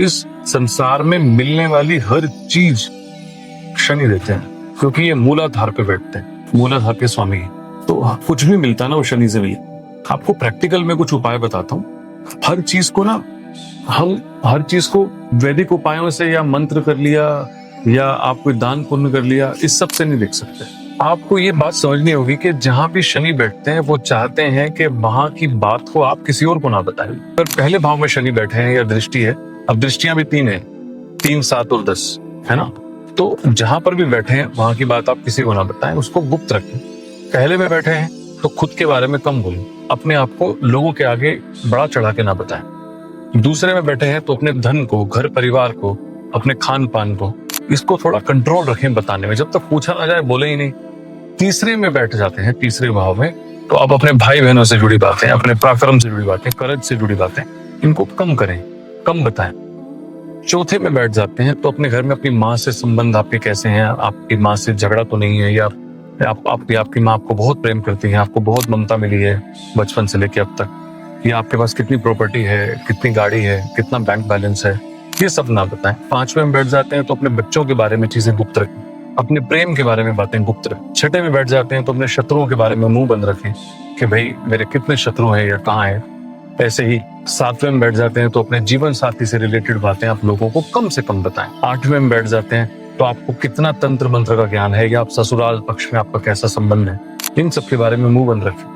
इस संसार में मिलने वाली हर चीज शनि देते हैं, क्योंकि ये मूलाधार पे बैठते हैं, मूलाधार के स्वामी हैं। तो कुछ भी मिलता है ना वो शनि से मिलता। आपको प्रैक्टिकल में कुछ उपाय बताता हूँ। हर चीज को ना, हम हर चीज को वैदिक उपायों से या मंत्र कर लिया या आप कोई दान पुण्य कर लिया, इस सब से नहीं देख सकते। आपको ये बात समझनी होगी कि जहां भी शनि बैठते हैं वो चाहते हैं कि वहां की बात को आप किसी और को ना बताएं। अगर पहले भाव में शनि बैठे हैं या दृष्टि है, अब दृष्टियां भी 3 है, 3, 7 और 10 है ना, तो जहां पर भी बैठे हैं वहां की बात आप किसी को ना बताएं, उसको गुप्त रखें। पहले में बैठे हैं तो खुद के बारे में कम बोलें, अपने आप को लोगों के आगे बड़ा चढ़ा के ना बताएं। दूसरे में बैठे हैं तो अपने धन को, घर परिवार को, अपने खान पान को, इसको थोड़ा कंट्रोल रखें बताने में, जब तक पूछा ना जाए बोले ही नहीं। तीसरे में बैठ जाते हैं, तीसरे भाव में, तो आप अपने भाई बहनों से जुड़ी बातें, अपने पराक्रम से जुड़ी बातें, करज से जुड़ी बातें, इनको कम करें, कम बताएं। चौथे में बैठ जाते हैं तो अपने घर में अपनी माँ से संबंध आपके कैसे हैं, आपकी माँ से झगड़ा तो नहीं है, या आपकी माँ आपको बहुत प्रेम करती है, आपको बहुत ममता मिली है बचपन से लेके अब तक, या आपके पास कितनी प्रॉपर्टी है, कितनी गाड़ी है, कितना बैंक बैलेंस है, ये सब ना बताएं। पांचवें में बैठ जाते हैं तो अपने बच्चों के बारे में चीजें गुप्त रखें, अपने प्रेम के बारे में बातें गुप्त रखें। छठे में बैठ जाते हैं तो अपने शत्रुओं के बारे में मुंह बंद रखें कि भाई मेरे कितने शत्रु हैं या कहाँ हैं। ऐसे ही सातवें में बैठ जाते हैं तो अपने जीवन साथी से रिलेटेड बातें आप लोगों को कम से कम बताएं। आठवें में बैठ जाते हैं तो आपको कितना तंत्र मंत्र का ज्ञान है, या आप ससुराल पक्ष में आपका कैसा संबंध है, इन सब के बारे में मुंह बंद रखें।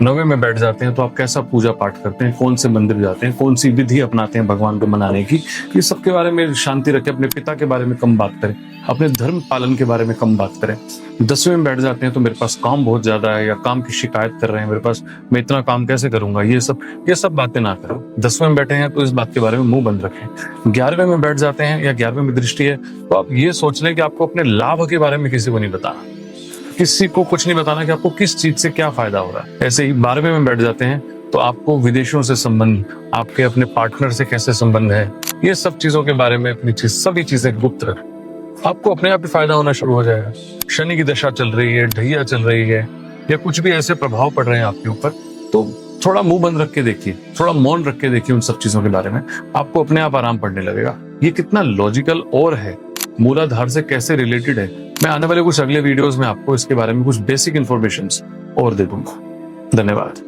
नौवें में बैठ जाते हैं तो आप कैसा पूजा पाठ करते हैं, कौन से मंदिर जाते हैं, कौन सी विधि अपनाते हैं भगवान को मनाने की, ये सब के बारे में शांति रखें। अपने पिता के बारे में कम बात करें, अपने धर्म पालन के बारे में कम बात करें। 10वें में बैठ जाते हैं तो मेरे पास काम बहुत ज्यादा है, या काम की शिकायत कर रहे हैं मेरे पास, मैं इतना काम कैसे करूंगा, ये सब बातें ना करें। 10वें में बैठे हैं तो इस बात के बारे में मुंह बंद रखें। 11वें में बैठ जाते हैं या 11वें में दृष्टि है तो आप ये सोच लें कि आपको अपने लाभ के बारे में किसी को नहीं बताना, किसी को कुछ नहीं बताना कि आपको किस चीज से क्या फायदा हो रहा है। ऐसे ही 12वें में बैठ जाते हैं तो आपको विदेशों से संबंध, आपके अपने पार्टनर से कैसे संबंध है, ये सब चीजों के बारे में अपनी सभी चीजें गुप्त रखें। आपको अपने आप ही फायदा होना शुरू हो जाएगा। शनि की दशा चल रही है, ढैया चल रही है, या कुछ भी ऐसे प्रभाव पड़ रहे हैं आपके ऊपर, तो थोड़ा मुंह बंद रख के देखिए, थोड़ा मौन रख के देखिए उन सब चीजों के बारे में, आपको अपने आप आराम पड़ने लगेगा। ये कितना लॉजिकल और है, मूलाधार से कैसे रिलेटेड है, मैं आने वाले कुछ अगले वीडियोस में आपको इसके बारे में कुछ बेसिक इन्फॉर्मेशन और दे दूंगा। धन्यवाद।